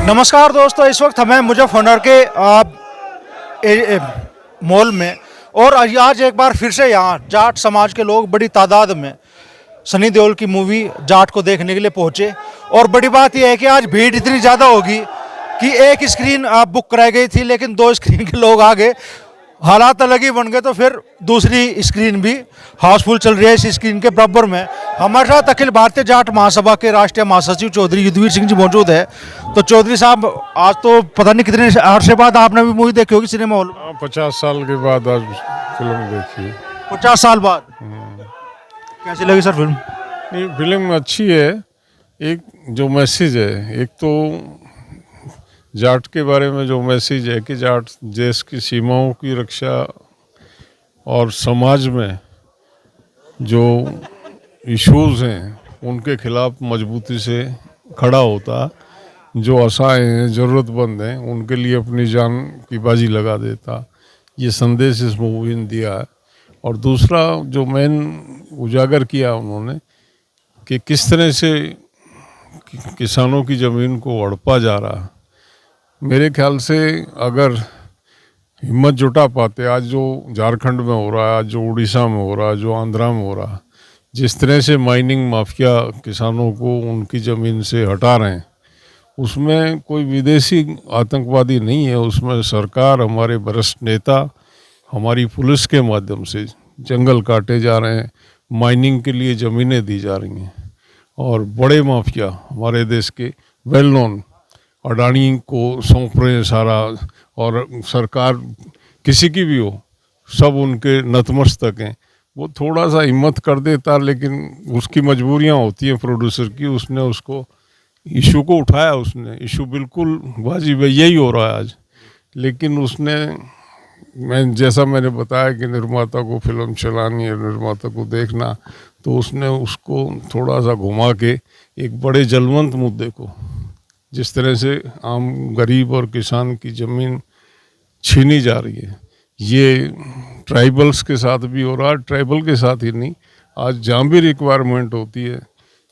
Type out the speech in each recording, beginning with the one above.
नमस्कार दोस्तों, इस वक्त हमें मुजफ्फरनगर के मॉल में और आज एक बार फिर से यहाँ जाट समाज के लोग बड़ी तादाद में सनी देओल की मूवी जाट को देखने के लिए पहुँचे। और बड़ी बात यह है कि आज भीड़ इतनी ज़्यादा होगी कि एक स्क्रीन बुक कराई गई थी लेकिन 2 स्क्रीन के लोग आ गए। हालात अलग ही बन गए तो फिर दूसरी स्क्रीन भी हाउसफुल चल रही है इस स्क्रीन के बराबर में। हमारे साथ अखिल भारतीय जाट महासभा के राष्ट्रीय महासचिव चौधरी युद्धवीर सिंह जी मौजूद है। तो चौधरी साहब, आज तो पता नहीं कितने अरसे बाद आपने भी मूवी देखी होगी सिनेमा हॉल में। 50 साल के बाद आज फिल्म देखी। 50 साल बाद कैसी लगी सर फिल्म? नहीं, फिल्म अच्छी है। एक जो मैसेज है, एक तो जाट के बारे में जो मैसेज है कि जाट देश की सीमाओं की रक्षा और समाज में जो इश्यूज हैं उनके खिलाफ मजबूती से खड़ा होता, जो असहाय हैं, ज़रूरतमंद हैं, उनके लिए अपनी जान की बाजी लगा देता। ये संदेश इस मूवी ने दिया है। और दूसरा जो मेन उजागर किया उन्होंने कि किस तरह से किसानों की ज़मीन को हड़पा जा रहा। मेरे ख्याल से अगर हिम्मत जुटा पाते, आज जो झारखंड में हो रहा है, आज जो उड़ीसा में हो रहा है, जो आंध्रा में हो रहा है, जिस तरह से माइनिंग माफिया किसानों को उनकी ज़मीन से हटा रहे हैं, उसमें कोई विदेशी आतंकवादी नहीं है। उसमें सरकार, हमारे वरिष्ठ नेता, हमारी पुलिस के माध्यम से जंगल काटे जा रहे हैं, माइनिंग के लिए ज़मीनें दी जा रही हैं। और बड़े माफिया हमारे देश के वेल नोन अडानी को सौंप रहे हैं सारा। और सरकार किसी की भी हो, सब उनके नतमस्तक हैं। वो थोड़ा सा हिम्मत कर देता, लेकिन उसकी मजबूरियां होती हैं प्रोड्यूसर की। उसने उसको इशू को उठाया, उसने इशू बिल्कुल वाजिब है, यही हो रहा है आज। लेकिन उसने जैसा मैंने बताया कि निर्माता को फिल्म चलानी है, निर्माता को देखना, तो उसने उसको थोड़ा सा घुमा के एक बड़े जलवंत मुद्दे को, जिस तरह से आम गरीब और किसान की ज़मीन छीनी जा रही है, ये ट्राइबल्स के साथ भी हो रहा है। ट्राइबल के साथ ही नहीं, आज जहाँ भी रिक्वायरमेंट होती है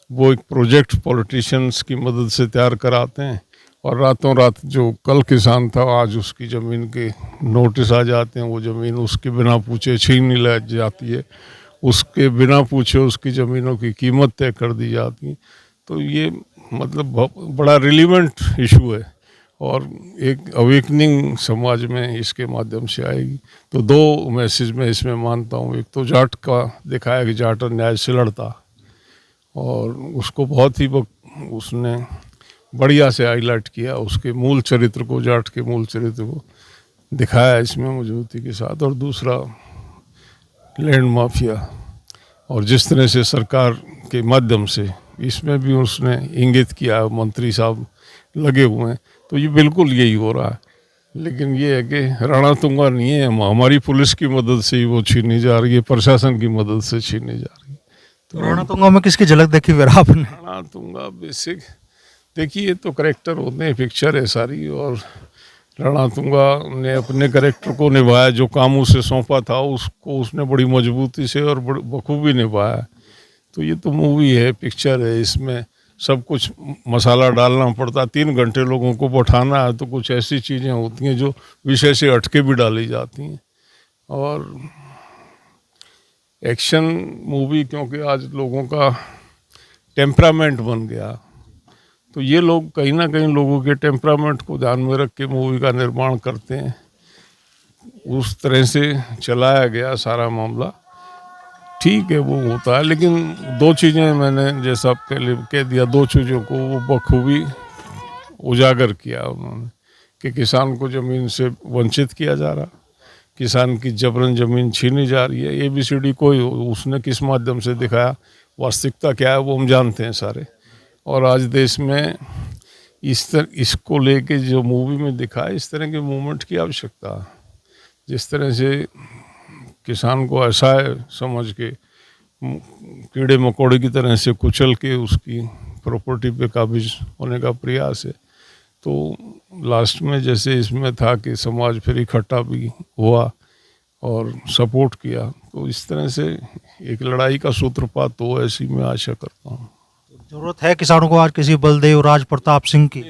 वो एक प्रोजेक्ट पॉलिटिशियंस की मदद से तैयार कराते हैं और रातों रात जो कल किसान था आज उसकी ज़मीन के नोटिस आ जाते हैं। वो ज़मीन उसके बिना पूछे छीन ली जाती है, उसके बिना पूछे उसकी ज़मीनों की कीमत तय कर दी जाती है। तो ये मतलब बड़ा रिलीवेंट इशू है और एक अवेकनिंग समाज में इसके माध्यम से आएगी। तो 2 मैसेज मैं इसमें मानता हूँ। एक तो जाट का दिखाया कि जाट अन्याय से लड़ता और उसको बहुत ही उसने बढ़िया से हाईलाइट किया, उसके मूल चरित्र को, जाट के मूल चरित्र को दिखाया इसमें मजबूती के साथ। और दूसरा लैंड माफिया और जिस तरह से सरकार के माध्यम से इसमें भी उसने इंगित किया, मंत्री साहब लगे हुए हैं। तो ये बिल्कुल यही हो रहा है। लेकिन ये है कि रणतुंगा नहीं है, हमारी पुलिस की मदद से ही वो छीनी जा रही है, प्रशासन की मदद से छीनी जा रही है। तो रणतुंगा में किसकी झलक देखी फिर आपने? रणतुंगा बेसिक देखिए, तो करेक्टर होते हैं, पिक्चर है सारी। और रणतुंगा ने अपने करेक्टर को निभाया, जो काम उसे सौंपा था उसको उसने बड़ी मजबूती से और बखूबी निभाया। तो ये तो मूवी है, पिक्चर है, इसमें सब कुछ मसाला डालना पड़ता। 3 घंटे लोगों को बैठाना है तो कुछ ऐसी चीज़ें होती हैं जो विषय से हटके भी डाली जाती हैं। और एक्शन मूवी, क्योंकि आज लोगों का टेम्परामेंट बन गया, तो ये लोग कहीं ना कहीं लोगों के टेम्परामेंट को ध्यान में रख के मूवी का निर्माण करते हैं। उस तरह से चलाया गया सारा मामला, ठीक है, वो होता है। लेकिन 2 चीज़ें मैंने जैसा पहले कह दिया, 2 चीज़ों को वो बखूबी उजागर किया उन्होंने कि किसान को ज़मीन से वंचित किया जा रहा, किसान की जबरन ज़मीन छीनी जा रही है। ABCD कोई उसने किस माध्यम से दिखाया, वास्तविकता क्या है वो हम जानते हैं सारे। और आज देश में इसको लेके जो मूवी में दिखाया, इस तरह के मूवमेंट की आवश्यकता है। जिस तरह से किसान को असहाय समझ के कीड़े मकोड़े की तरह से कुचल के उसकी प्रॉपर्टी पे काबिज होने का प्रयास है। तो लास्ट में जैसे इसमें था कि समाज फिर इकट्ठा भी हुआ और सपोर्ट किया, तो इस तरह से एक लड़ाई का सूत्रपात हो, ऐसी मैं आशा करता हूँ। जरूरत है किसानों को आज किसी बलदेव राज प्रताप सिंह की?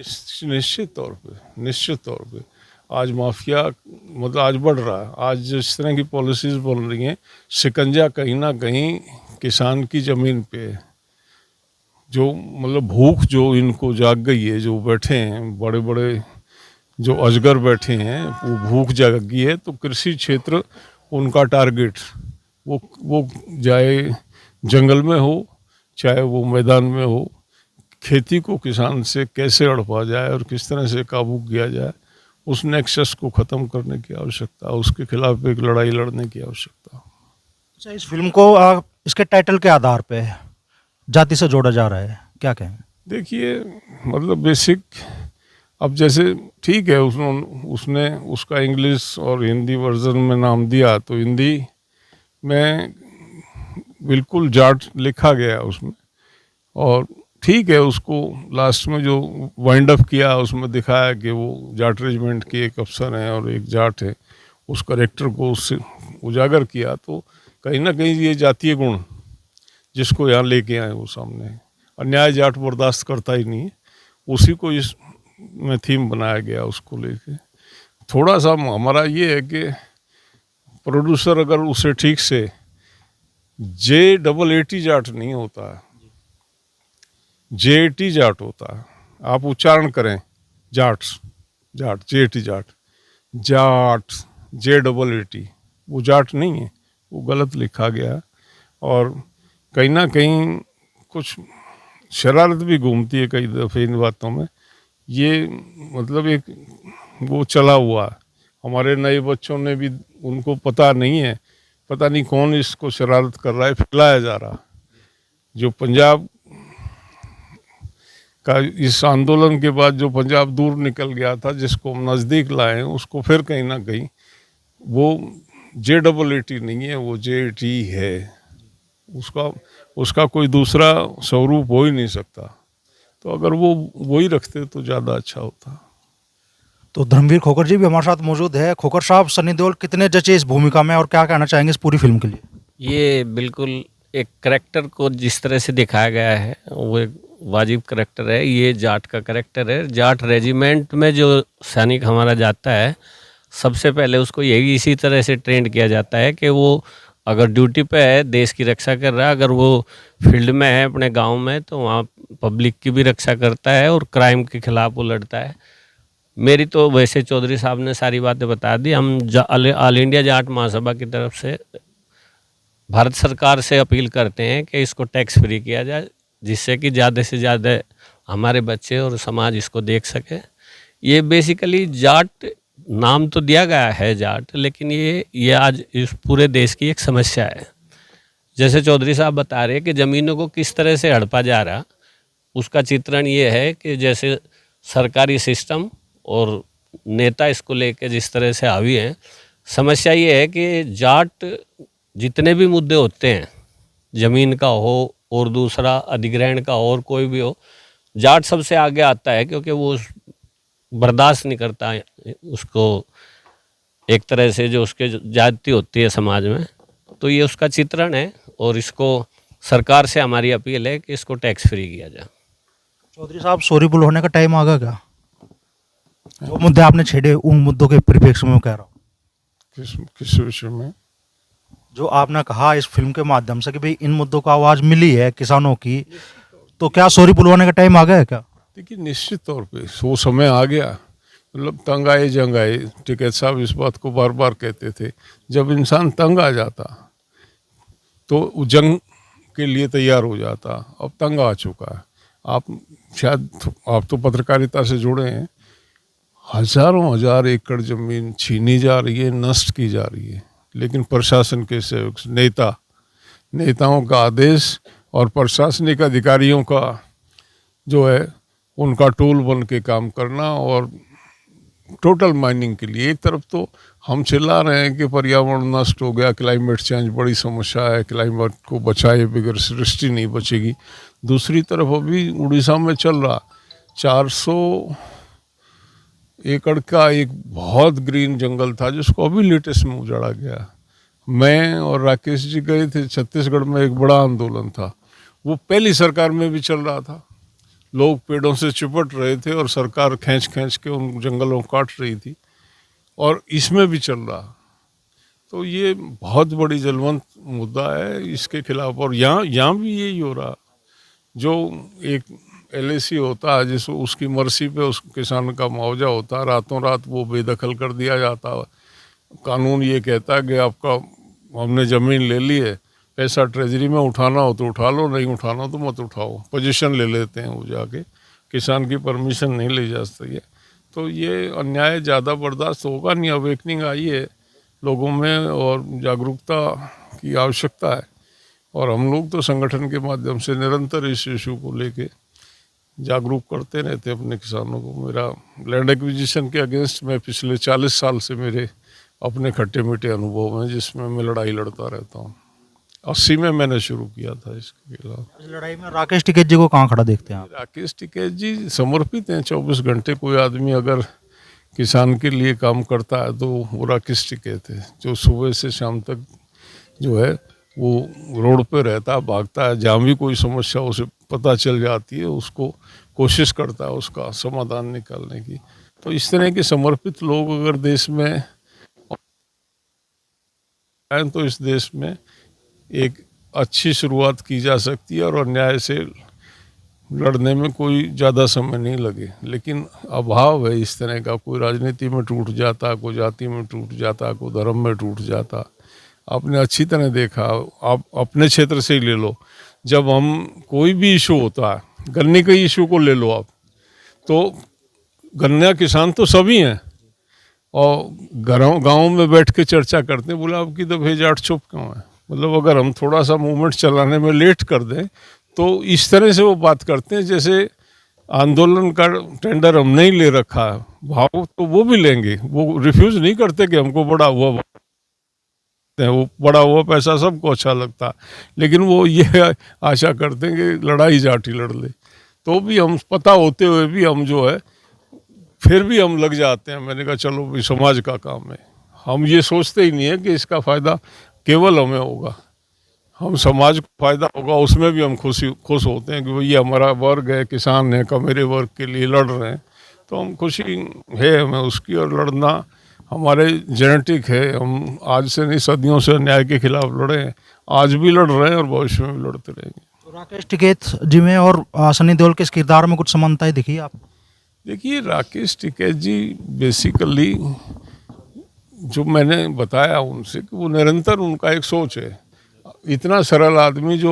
निश्चित तौर पे आज माफिया मतलब आज बढ़ रहा है। आज जिस तरह की पॉलिसीज बन रही हैं, शिकंजा कहीं ना कहीं किसान की ज़मीन पे है। जो मतलब भूख जो इनको जाग गई है, जो बैठे हैं बड़े बड़े जो अजगर बैठे हैं, वो भूख जाग गई है। तो कृषि क्षेत्र उनका टारगेट, वो चाहे जंगल में हो चाहे वो मैदान में हो, खेती को किसान से कैसे हड़पा जाए और किस तरह से काबू किया जाए, उस नेक्सस को ख़त्म करने की आवश्यकता, उसके खिलाफ एक लड़ाई लड़ने की आवश्यकता। अच्छा, इस फिल्म को इसके टाइटल के आधार पे जाति से जोड़ा जा रहा है, क्या कहें? देखिए मतलब बेसिक, अब जैसे ठीक है उसने उसका इंग्लिश और हिंदी वर्जन में नाम दिया, तो हिंदी में बिल्कुल जाट लिखा गया उसमें, और ठीक है उसको लास्ट में जो वाइंड अप किया उसमें दिखाया कि वो जाट रेजिमेंट के एक अफसर हैं और एक जाट है, उस करेक्टर को उससे उजागर किया। तो कहीं ना कहीं ये जातीय गुण जिसको यहाँ लेके आए वो सामने है। अन्याय जाट बर्दाश्त करता ही नहीं है, उसी को इस में थीम बनाया गया उसको लेके। थोड़ा सा हमारा ये है कि प्रोड्यूसर अगर उसे ठीक से JAAT जाट नहीं होता है, JAT जाट होता है। आप उच्चारण करें जाट्स, जाट JAT जाट, जाट JAAT, वो जाट नहीं है, वो गलत लिखा गया है। और कहीं ना कहीं कुछ शरारत भी घूमती है कई दफ़े इन बातों में। ये मतलब एक वो चला हुआ है, हमारे नए बच्चों ने भी, उनको पता नहीं है, पता नहीं कौन इसको शरारत कर रहा है, फैलाया जा रहा। जो पंजाब का इस आंदोलन के बाद जो पंजाब दूर निकल गया था, जिसको हम नज़दीक लाए, उसको फिर कहीं ना कहीं वो JAAT नहीं है, वो JAT है। उसका कोई दूसरा स्वरूप हो ही नहीं सकता। तो अगर वो वही रखते तो ज़्यादा अच्छा होता। तो धर्मवीर खोखर जी भी हमारे साथ मौजूद है। खोखर साहब, सनी देओल कितने जचे इस भूमिका में और क्या कहना चाहेंगे इस पूरी फिल्म के लिए? ये बिल्कुल एक करेक्टर को जिस तरह से दिखाया गया है वो एक वाजिब करेक्टर है। ये जाट का करेक्टर है। जाट रेजिमेंट में जो सैनिक हमारा जाता है, सबसे पहले उसको यही इसी तरह से ट्रेंड किया जाता है कि वो अगर ड्यूटी पे है, देश की रक्षा कर रहा है, अगर वो फील्ड में है अपने गांव में, तो वहाँ पब्लिक की भी रक्षा करता है और क्राइम के खिलाफ वो लड़ता है। मेरी तो वैसे चौधरी साहब ने सारी बातें बता दी। हम ऑल इंडिया जाट महासभा की तरफ से भारत सरकार से अपील करते हैं कि इसको टैक्स फ्री किया जाए, जिससे कि ज़्यादा से ज़्यादा हमारे बच्चे और समाज इसको देख सके। ये बेसिकली जाट नाम तो दिया गया है जाट, लेकिन ये आज इस पूरे देश की एक समस्या है। जैसे चौधरी साहब बता रहे हैं कि ज़मीनों को किस तरह से हड़पा जा रहा, उसका चित्रण ये है कि जैसे सरकारी सिस्टम और नेता इसको लेके जिस तरह से हावी हैं। समस्या ये है कि जाट जितने भी मुद्दे होते हैं, ज़मीन का हो और दूसरा अधिग्रहण का हो और कोई भी हो, जाट सबसे आगे आता है, क्योंकि वो बर्दाश्त नहीं करता उसको, एक तरह से जो उसके जाति होती है समाज में। तो ये उसका चित्रण है और इसको सरकार से हमारी अपील है कि इसको टैक्स फ्री किया जाए। चौधरी साहब, सॉरी होने का टाइम आ गया क्या? जो मुद्दे आपने छेड़े उन मुद्दों के परिप्रेक्ष्य में मैं कह रहा हूँ। किस विषय में? जो आपने कहा इस फिल्म के माध्यम से कि भाई इन मुद्दों को आवाज़ मिली है किसानों की, तो क्या सॉरी बुलवाने का टाइम आ गया है क्या? देखिए निश्चित तौर पे वो समय आ गया। मतलब तंग आए जंग आए, टिकैत साहब इस बात को बार बार कहते थे। जब इंसान तंग आ जाता तो वो जंग के लिए तैयार हो जाता। अब तंग आ चुका है। आप शायद आप तो पत्रकारिता से जुड़े हैं। हजारों हजार एकड़ जमीन छीनी जा रही है, नष्ट की जा रही है, लेकिन प्रशासन के सहयोग, नेताओं का आदेश और प्रशासनिक अधिकारियों का जो है उनका टूल बन के काम करना। और टोटल माइनिंग के लिए एक तरफ तो हम चिल्ला रहे हैं कि पर्यावरण नष्ट हो गया, क्लाइमेट चेंज बड़ी समस्या है, क्लाइमेट को बचाए बगैर सृष्टि नहीं बचेगी। दूसरी तरफ अभी उड़ीसा में चल रहा 400 एकड़ का एक बहुत ग्रीन जंगल था, जिसको अभी लेटेस्ट में उजाड़ा गया। मैं और राकेश जी गए थे छत्तीसगढ़ में, एक बड़ा आंदोलन था। वो पहली सरकार में भी चल रहा था। लोग पेड़ों से चिपट रहे थे और सरकार खींच खींच के उन जंगलों को काट रही थी, और इसमें भी चल रहा। तो ये बहुत बड़ी जलवंत मुद्दा है इसके खिलाफ। और यहाँ भी यही हो रहा। जो एक LAC होता है जिस उसकी मर्जी पे उस किसान का मुआवजा होता है, रातों रात वो बेदखल कर दिया जाता है। कानून ये कहता है कि आपका हमने ज़मीन ले ली है, पैसा ट्रेजरी में उठाना हो तो उठा लो, नहीं उठाना हो तो मत उठाओ। पोजीशन ले लेते हैं वो जाके, किसान की परमिशन नहीं ली जा सकती है। तो ये अन्याय ज़्यादा बर्दाश्त होगा नहीं। अवेकनिंग आई है लोगों में और जागरूकता की आवश्यकता है, और हम लोग तो संगठन के माध्यम से निरंतर इस इशू को लेके जागरूक करते रहते अपने किसानों को। मेरा लैंड एक्विजिशन के अगेंस्ट में पिछले 40 साल से मेरे अपने खट्टे मीठे अनुभव हैं, जिसमें मैं लड़ाई लड़ता रहता हूँ। 80 में मैंने शुरू किया था इसके खिलाफ। इस लड़ाई में राकेश टिकैत जी को कहाँ खड़ा देखते हैं आप? राकेश टिकैत जी समर्पित हैं 24 घंटे। कोई आदमी अगर किसान के लिए काम करता है तो वो राकेश टिकैत है, जो सुबह से शाम तक जो है वो रोड पे रहता है, भागता है। जहाँ भी कोई समस्या उसे पता चल जाती है, उसको कोशिश करता है उसका समाधान निकालने की। तो इस तरह के समर्पित लोग अगर देश में हैं तो इस देश में एक अच्छी शुरुआत की जा सकती है, और अन्याय से लड़ने में कोई ज़्यादा समय नहीं लगे। लेकिन अभाव है इस तरह का। कोई राजनीति में टूट जाता, कोई जाति में टूट जाता, कोई धर्म में टूट जाता। आपने अच्छी तरह देखा, आप अपने क्षेत्र से ही ले लो, जब हम कोई भी इशू होता है, गन्ने के इशू को ले लो आप, तो गन्ना किसान तो सभी हैं, और गाँव में बैठ के चर्चा करते हैं, बोला आपकी तो भेजाट चुप क्यों है। मतलब अगर हम थोड़ा सा मूवमेंट चलाने में लेट कर दें तो इस तरह से वो बात करते हैं जैसे आंदोलन का टेंडर हम नहीं ले रखा है। भाव तो वो भी लेंगे, वो रिफ्यूज़ नहीं करते कि हमको बड़ा हुआ, वो बड़ा हुआ पैसा सबको अच्छा लगता, लेकिन वो ये आशा करते हैं कि लड़ाई जाटी लड़ ले। तो भी हम पता होते हुए भी हम जो है फिर भी हम लग जाते हैं। मैंने कहा चलो भाई समाज का काम है, हम ये सोचते ही नहीं है कि इसका फ़ायदा केवल हमें होगा, हम समाज को फ़ायदा होगा उसमें भी हम खुश होते हैं कि भाई ये हमारा वर्ग है, किसान है, मेरे वर्ग के लिए लड़ रहे हैं, तो हम खुशी है हमें उसकी। और लड़ना हमारे जेनेटिक है, हम आज से नहीं सदियों से अन्याय के खिलाफ लड़े हैं, आज भी लड़ रहे हैं और भविष्य में भी लड़ते रहेंगे। तो राकेश टिकैत जी में और सनी देओल के इस किरदार में कुछ समानताएं दिखी आप? देखिए राकेश टिकैत जी बेसिकली जो मैंने बताया उनसे कि वो निरंतर उनका एक सोच है, इतना सरल आदमी जो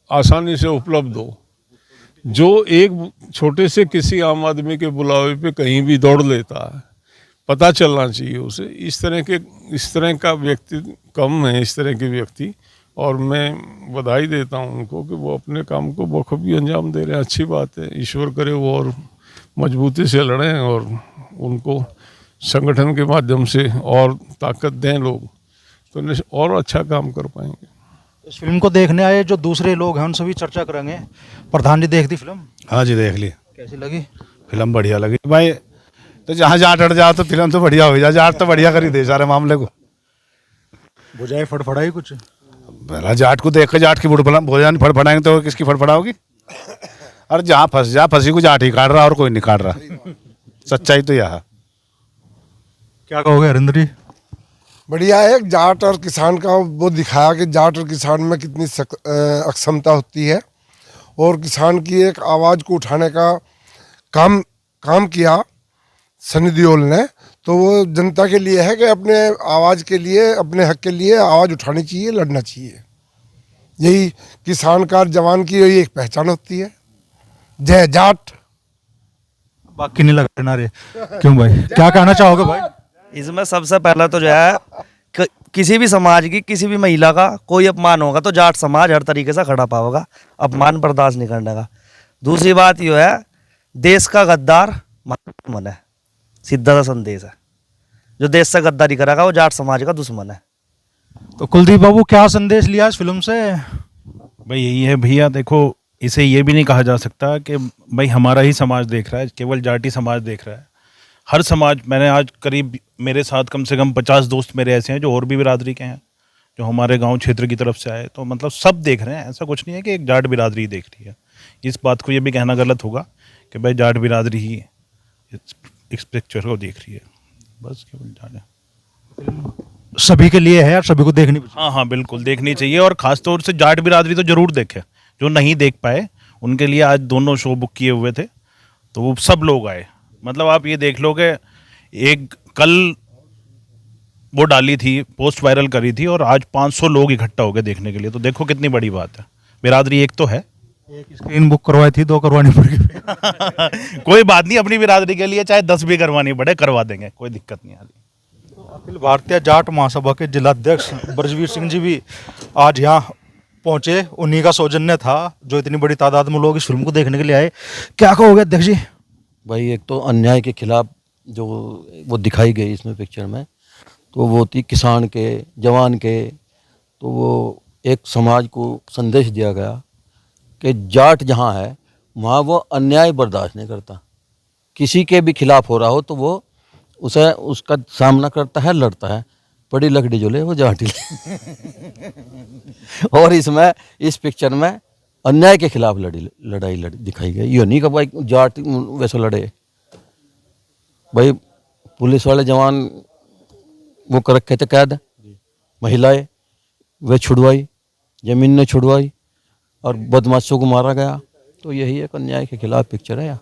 आसानी से उपलब्ध हो, जो एक छोटे से किसी आम आदमी के बुलावे पे कहीं भी दौड़ लेता है, पता चलना चाहिए उसे। इस तरह का व्यक्ति कम है, इस तरह के व्यक्ति, और मैं बधाई देता हूं उनको कि वो अपने काम को बखूबी अंजाम दे रहे हैं। अच्छी बात है, ईश्वर करे वो और मजबूती से लड़ें और उनको संगठन के माध्यम से और ताकत दें लोग, तो और अच्छा काम कर पाएंगे। इस फिल्म को देखने आए जो दूसरे लोग हैं उनसे भी चर्चा करेंगे। प्रधान जी देख दी फिल्म? हाँ जी देख ली। कैसी लगी? फिल्म बढ़िया लगी भाई। तो जहाँ जाट अड़ जाओ तो फिल्म तो बढ़िया हो जाए। जाट तो बढ़िया कर ही दे सारे मामले को। बुझाई फड़फड़ाई कुछ? पहला जाट को देख के जाट की भोजन फड़फड़ाएंगे तो किसकी फड़फड़ा होगी? अरे जहाँ फंसी को जाट ही काट रहा और कोई नहीं काट रहा। सच्चाई तो यह है। क्या कहोगे हरिंद्र जी? बढ़िया है। जाट और किसान का वो दिखाया कि जाट और किसान में कितनी अक्षमता होती है, और किसान की एक आवाज़ को उठाने का काम किया सनी देओल ने। तो वो जनता के लिए है कि अपने आवाज़ के लिए, अपने हक के लिए आवाज़ उठानी चाहिए, लड़ना चाहिए। यही किसान का, जवान की यही एक पहचान होती है। जय जाट। बाकी नहीं लग रहे। क्यों भाई, क्या कहना चाहोगे भाई? इसमें सबसे पहला तो जो है किसी भी समाज की, किसी भी महिला का कोई अपमान होगा तो जाट समाज हर तरीके से खड़ा पाओगा, अपमान बर्दाश्त नहीं करने का। दूसरी बात यह है, देश का गद्दार दुश्मन है, सीधा सा संदेश है। जो देश से गद्दारी करेगा वो जाट समाज का दुश्मन है। तो कुलदीप बाबू क्या संदेश लिया इस फिल्म से? भाई यही है भैया, देखो इसे ये भी नहीं कहा जा सकता कि भाई हमारा ही समाज देख रहा है, केवल जाटी समाज देख रहा है। हर समाज, मैंने आज करीब मेरे साथ कम से कम 50 दोस्त मेरे ऐसे हैं जो और भी बिरादरी के हैं, जो हमारे गांव क्षेत्र की तरफ से आए, तो मतलब सब देख रहे हैं, ऐसा कुछ नहीं है कि एक जाट बिरादरी देख रही है। इस बात को ये भी कहना गलत होगा कि भाई जाट बिरादरी ही इस पिक्चर को देख रही है, बस केवल जाट है। सभी के लिए है और सभी को देखनी भी चाहिए। हाँ हाँ बिल्कुल देखनी चाहिए, और ख़ास तौर से जाट बिरादरी तो ज़रूर देखे, जो नहीं देख पाए उनके लिए आज दोनों शो बुक किए हुए थे, तो वो सब लोग आए। मतलब आप ये देख लो कि एक कल वो डाली थी, पोस्ट वायरल करी थी, और आज 500 लोग इकट्ठा हो गए देखने के लिए, तो देखो कितनी बड़ी बात है। बिरादरी एक तो है, एक स्क्रीन बुक करवाई थी, 2 करवानी पड़ गई। कोई बात नहीं, अपनी बिरादरी के लिए चाहे 10 भी करवानी पड़े करवा देंगे, कोई दिक्कत नहीं आती। अखिल भारतीय जाट महासभा के जिलाध्यक्ष ब्रजवीर सिंह जी भी आज यहाँ पहुंचे। उन्हीं का सौजन्य था जो इतनी बड़ी तादाद में लोग इस फिल्म को देखने के लिए आए। क्या कहोगे अध्यक्ष जी? भाई एक तो अन्याय के खिलाफ जो वो दिखाई गई इसमें पिक्चर में, तो वो थी किसान के, जवान के, तो वो एक समाज को संदेश दिया गया कि जाट जहाँ है वहाँ वो अन्याय बर्दाश्त नहीं करता। किसी के भी खिलाफ हो रहा हो तो वो उसे उसका सामना करता है, लड़ता है। बड़ी लकड़ी जो ले वो जाट ही ले। और इसमें इस पिक्चर में अन्याय के खिलाफ लड़ाई दिखाई गई। ये नहीं कि भाई जाट वैसे लड़े, भाई पुलिस वाले जवान वो कर रखे थे कैद, महिलाएं वे छुड़वाई, जमीन ने छुड़वाई, और बदमाशों को मारा गया। तो यही एक अन्याय के खिलाफ पिक्चर है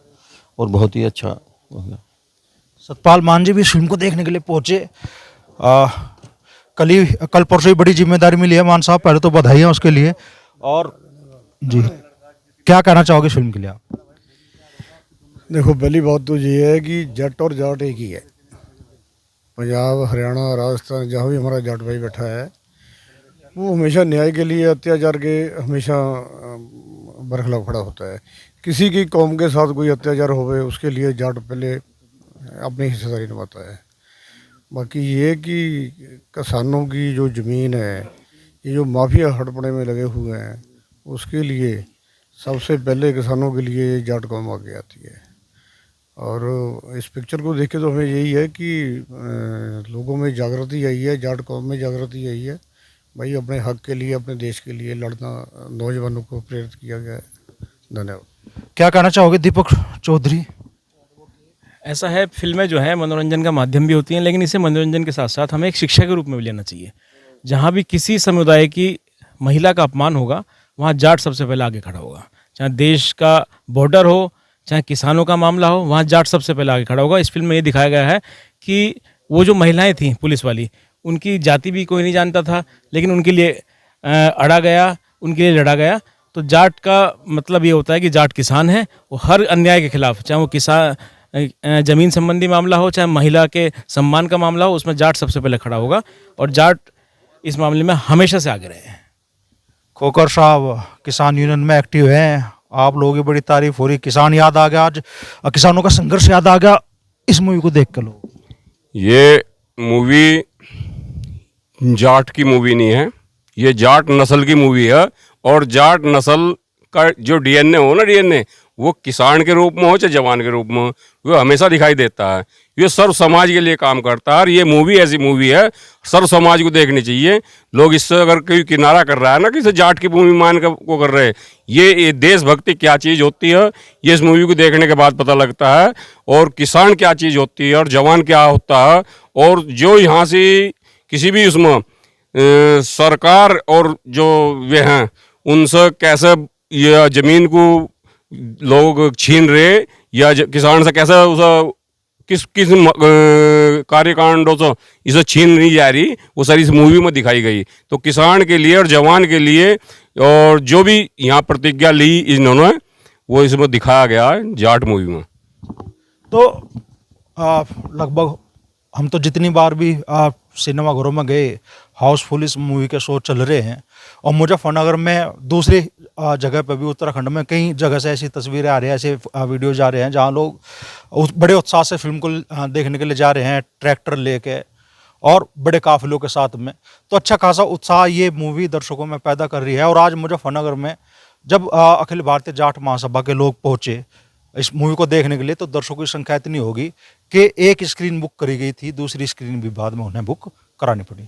और बहुत ही अच्छा हो गया। सतपाल मान जी भी इस फिल्म को देखने के लिए पहुंचे। कल परसों ही बड़ी जिम्मेदारी मिली है मान साहब, पहले तो बधाई है उसके लिए। और जी क्या कहना चाहोगे इस फिल्म के लिए आप? देखो पहली बात तो ये है कि जट और जाट एक ही है। पंजाब, हरियाणा, राजस्थान जहाँ भी हमारा जाट भाई बैठा है वो हमेशा न्याय के लिए, अत्याचार के हमेशा बरखलाफ खड़ा होता है। किसी की कौम के साथ कोई अत्याचार होवे उसके लिए जाट पहले अपनी हिस्सेदारी निभाता है। बाकी ये कि किसानों की जो ज़मीन है, ये जो माफिया हड़पने में लगे हुए हैं, उसके लिए सबसे पहले किसानों के लिए जाट कौम आगे आती है। और इस पिक्चर को देख के तो हमें यही है कि लोगों में जागृति आई है, जाट कौम में जागृति आई है। भाई अपने हक के लिए, अपने देश के लिए लड़ना नौजवानों को प्रेरित किया गया है। धन्यवाद। क्या कहना चाहोगे दीपक चौधरी? ऐसा है, फिल्में जो है मनोरंजन का माध्यम भी होती हैं, लेकिन इसे मनोरंजन के साथ साथ हमें एक शिक्षा के रूप में भी लेना चाहिए। जहाँ भी किसी समुदाय की महिला का अपमान होगा वहाँ जाट सबसे पहले आगे खड़ा होगा। चाहे देश का बॉर्डर हो, चाहे किसानों का मामला हो, वहाँ जाट सबसे पहले आगे खड़ा होगा। इस फिल्म में ये दिखाया गया है कि वो जो महिलाएं थीं पुलिस वाली, उनकी जाति भी कोई नहीं जानता था, लेकिन उनके लिए अड़ा गया, उनके लिए लड़ा गया। तो जाट का मतलब ये होता है कि जाट किसान है, वो हर अन्याय के खिलाफ, चाहे वो किसान ज़मीन संबंधी मामला हो, चाहे महिला के सम्मान का मामला हो, उसमें जाट सबसे पहले खड़ा होगा। और जाट इस मामले में हमेशा से आगे रहे हैं। खोकर साहब किसान यूनियन में एक्टिव हैं, आप लोगों की बड़ी तारीफ हो रही। किसान याद आ गया आज, किसानों का संघर्ष याद आ गया इस मूवी को देख कर। लोग ये मूवी जाट की मूवी नहीं है, ये जाट नस्ल की मूवी है। और जाट नस्ल का जो डीएनए हो ना, डीएनए वो किसान के रूप में हो चाहे जवान के रूप में हो, वो हमेशा दिखाई देता है। ये सर्व समाज के लिए काम करता है और ये मूवी ऐसी मूवी है सर्व समाज को देखनी चाहिए। लोग इससे अगर कोई किनारा कर रहा है ना कि इसे जाट की भूमि मान को कर रहे हैं, ये देशभक्ति क्या चीज़ होती है ये इस मूवी को देखने के बाद पता लगता है। और किसान क्या चीज़ होती है और जवान क्या होता है, और जो यहाँ से किसी भी उसमें सरकार और जो वे हैं उनसे कैसे ये ज़मीन को लोग छीन रहे या किसान से कैसे उसे किस किस कार्यकांडों से इसे छीन नहीं जा रही, वो सारी इस मूवी में दिखाई गई। तो किसान के लिए और जवान के लिए और जो भी यहाँ प्रतिज्ञा ली इन्होंने वो इसमें दिखाया गया है जाट मूवी में। तो लगभग हम तो जितनी बार भी सिनेमा घरों में गए, हाउसफुल इस मूवी के शो चल रहे हैं। और मुजफ्फरनगर में दूसरी जगह पर भी, उत्तराखंड में कई जगह से ऐसी तस्वीरें आ रही हैं, ऐसे वीडियोज आ रहे हैं जहां लोग बड़े उत्साह से फिल्म को देखने के लिए जा रहे हैं, ट्रैक्टर लेके और बड़े काफिलों के साथ में। तो अच्छा खासा उत्साह ये मूवी दर्शकों में पैदा कर रही है। और आज मुजफ्फरनगर में जब अखिल भारतीय जाट महासभा के लोग पहुंचे इस मूवी को देखने के लिए, तो दर्शकों की संख्या इतनी होगी कि एक स्क्रीन बुक करी गई थी, दूसरी स्क्रीन भी बाद में उन्हें बुक करानी पड़ी।